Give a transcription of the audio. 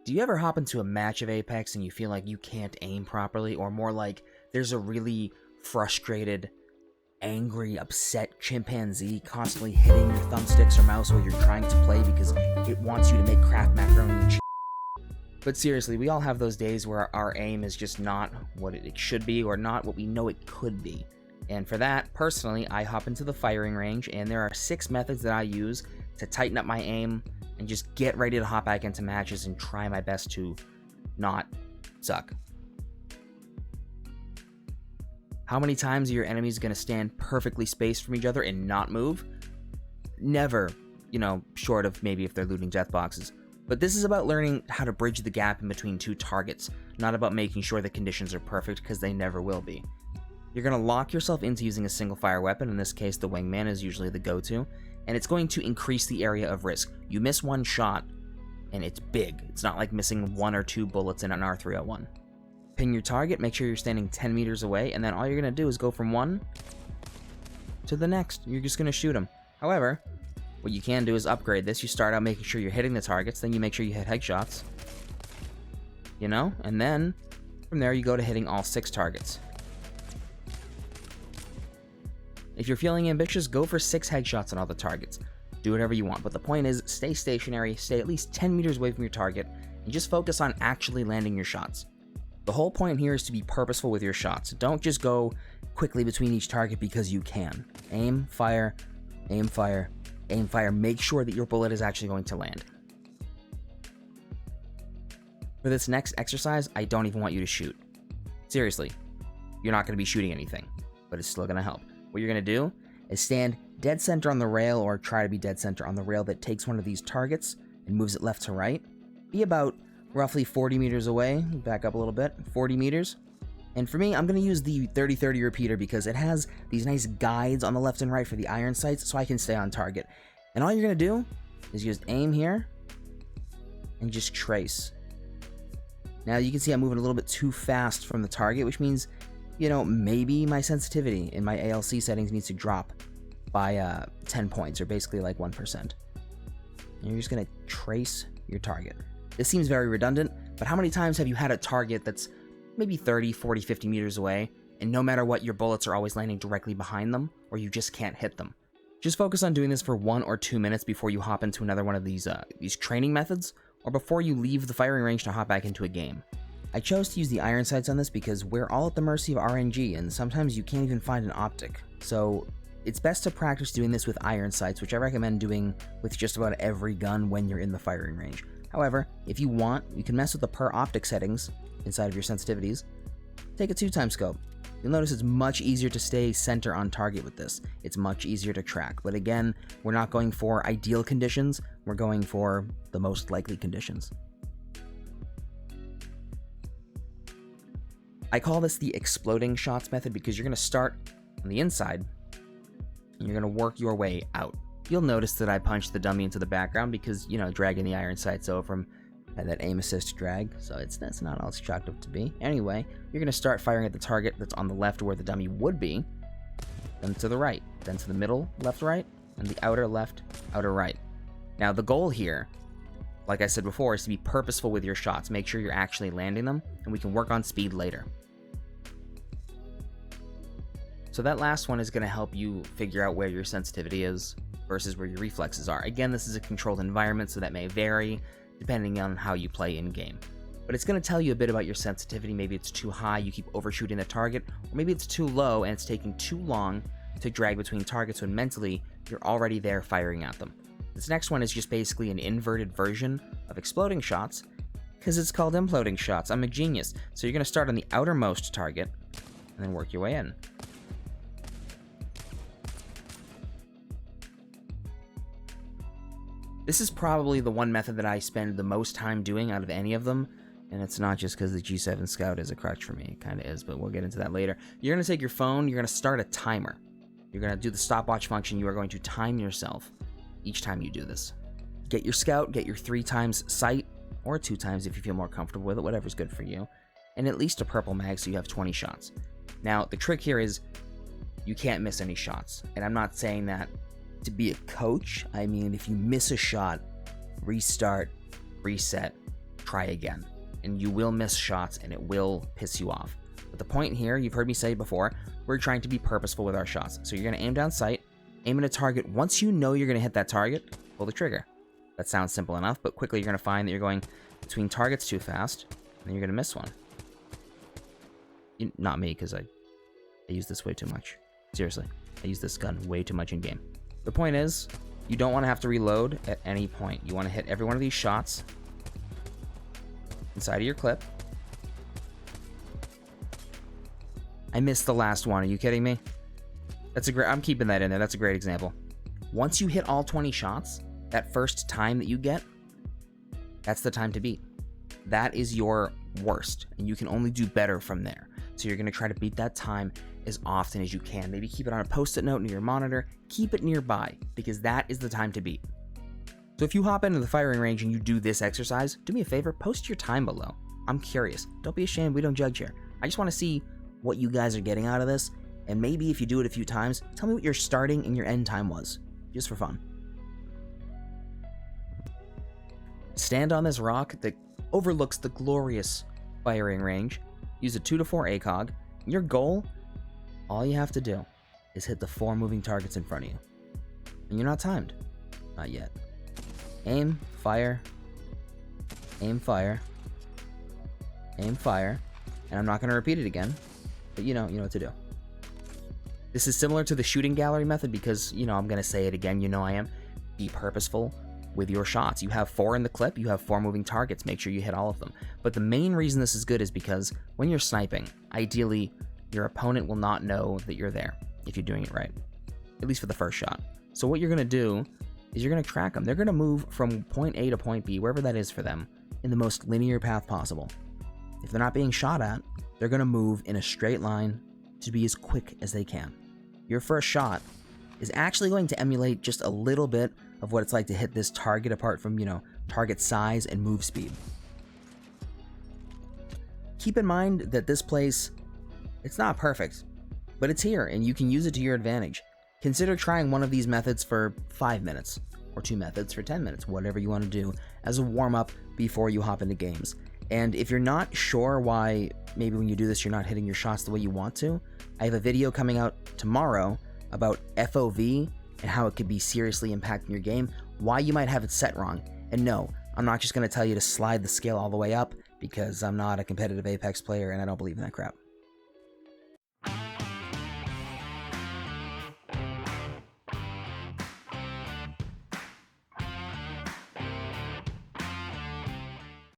Do you ever hop into a match of Apex and you feel like you can't aim properly, or more like there's a really frustrated, angry, upset chimpanzee constantly hitting your thumbsticks or mouse while you're trying to play because it wants you to make Kraft macaroni and cheese? But seriously, we all have those days where our aim is just not what it should be or not what we know it could be. And for that, personally, I hop into the firing range, and there are 6 methods that I use to tighten up my aim and just get ready to hop back into matches and try my best to not suck. How many times are your enemies going to stand perfectly spaced from each other and not move? Never, short of maybe if they're looting death boxes. But this is about learning how to bridge the gap in between 2 targets, not about making sure the conditions are perfect, because they never will be. You're going to lock yourself into using a single fire weapon. In this case, the wingman is usually the go-to, and it's going to increase the area of risk. You miss one shot, and it's big. It's not like missing 1 or 2 bullets in an R301. Ping your target, make sure you're standing 10 meters away, and then all you're going to do is go from one to the next. You're just going to shoot them. However, what you can do is upgrade this. You start out making sure you're hitting the targets, then you make sure you hit headshots. And then from there you go to hitting all 6 targets. If you're feeling ambitious, go for 6 headshots on all the targets. Do whatever you want, but the point is, stay stationary, stay at least 10 meters away from your target, and just focus on actually landing your shots. The whole point here is to be purposeful with your shots. Don't just go quickly between each target because you can. Aim, fire, aim, fire, aim, fire. Make sure that your bullet is actually going to land. For this next exercise, I don't even want you to shoot. Seriously, you're not going to be shooting anything, but it's still going to help. What you're going to do is stand dead center on the rail, or try to be dead center on the rail that takes one of these targets and moves it left to right. Be about roughly 40 meters away. Back up a little bit, 40 meters. And for me, I'm going to use the 30-30 repeater because it has these nice guides on the left and right for the iron sights, so I can stay on target. And all you're going to do is just aim here and just trace. Now you can see I'm moving a little bit too fast from the target, which means, maybe my sensitivity in my ALC settings needs to drop by 10 points, or basically like 1%. And you're just going to trace your target. This seems very redundant, but how many times have you had a target that's maybe 30, 40, 50 meters away, and no matter what, your bullets are always landing directly behind them, or you just can't hit them? Just focus on doing this for 1 or 2 minutes before you hop into another one of these training methods, or before you leave the firing range to hop back into a game. I chose to use the iron sights on this because we're all at the mercy of RNG, and sometimes you can't even find an optic. So it's best to practice doing this with iron sights, which I recommend doing with just about every gun when you're in the firing range. However, if you want, you can mess with the per optic settings inside of your sensitivities. Take a 2x scope. You'll notice it's much easier to stay center on target with this. It's much easier to track. But again, we're not going for ideal conditions, we're going for the most likely conditions. I call this the exploding shots method because you're going to start on the inside and you're going to work your way out. You'll notice that I punched the dummy into the background because, dragging the iron sights over from that aim assist drag, so that's not all it's chalked up to be. Anyway, you're going to start firing at the target that's on the left where the dummy would be, then to the right, then to the middle, left, right, and the outer left, outer right. Now, the goal here, like I said before, is to be purposeful with your shots. Make sure you're actually landing them, and we can work on speed later. So that last one is going to help you figure out where your sensitivity is versus where your reflexes are. Again, this is a controlled environment, so that may vary depending on how you play in-game. But it's going to tell you a bit about your sensitivity. Maybe it's too high, you keep overshooting the target, or maybe it's too low and it's taking too long to drag between targets when mentally you're already there firing at them. This next one is just basically an inverted version of exploding shots, because it's called imploding shots. I'm a genius. So you're going to start on the outermost target and then work your way in. This is probably the one method that I spend the most time doing out of any of them, and it's not just because the G7 Scout is a crutch for me. It kind of is, but we'll get into that later. You're going to take your phone, you're going to start a timer. You're going to do the stopwatch function. You are going to time yourself each time you do this. Get your Scout, get your 3x sight, or 2x if you feel more comfortable with it, whatever's good for you, and at least a purple mag so you have 20 shots. Now, the trick here is you can't miss any shots, and I'm not saying that to be a coach. I mean, if you miss a shot, restart, reset, try again. And you will miss shots and it will piss you off. But the point here, you've heard me say before, we're trying to be purposeful with our shots. So you're going to aim down sight, aim at a target. Once you know you're going to hit that target, pull the trigger. That sounds simple enough, but quickly you're going to find that you're going between targets too fast, and you're going to miss one. Not me, because I use this way too much. Seriously, I use this gun way too much in game. The point is, you don't want to have to reload at any point. You want to hit every one of these shots inside of your clip. I missed the last one. Are you kidding me? That's a great. I'm keeping that in there. That's a great example. Once you hit all 20 shots, that first time that you get, that's the time to beat. That is your worst, and you can only do better from there. So you're going to try to beat that time as often as you can. Maybe keep it on a post-it note near your monitor. Keep it nearby, because that is the time to beat. So if you hop into the firing range and you do this exercise, do me a favor, post your time below. I'm curious. Don't be ashamed. We don't judge here. I just want to see what you guys are getting out of this, and maybe if you do it a few times, tell me what your starting and your end time was, just for fun. Stand on this rock that overlooks the glorious firing range. Use a 2 to 4 ACOG. Your goal, all you have to do is hit the 4 moving targets in front of you. And you're not timed. Not yet. Aim, fire, aim, fire, aim, fire. And I'm not going to repeat it again, but you know what to do. This is similar to the shooting gallery method because, I'm going to say it again, I am. Be purposeful with your shots. You have 4 in the clip, you have 4 moving targets, make sure you hit all of them. But the main reason this is good is because when you're sniping, ideally, your opponent will not know that you're there if you're doing it right, at least for the first shot. So what you're going to do is you're going to track them. They're going to move from point A to point B, wherever that is for them, in the most linear path possible. If they're not being shot at, they're going to move in a straight line to be as quick as they can. Your first shot is actually going to emulate just a little bit of what it's like to hit this target apart from, target size and move speed. Keep in mind that this place, it's not perfect, but it's here and you can use it to your advantage. Consider trying one of these methods for 5 minutes, or 2 methods for 10 minutes, whatever you want to do as a warm-up before you hop into games. And if you're not sure why maybe when you do this you're not hitting your shots the way you want to, I have a video coming out tomorrow about FOV and how it could be seriously impacting your game, why you might have it set wrong. And no, I'm not just going to tell you to slide the scale all the way up, because I'm not a competitive Apex player and I don't believe in that crap.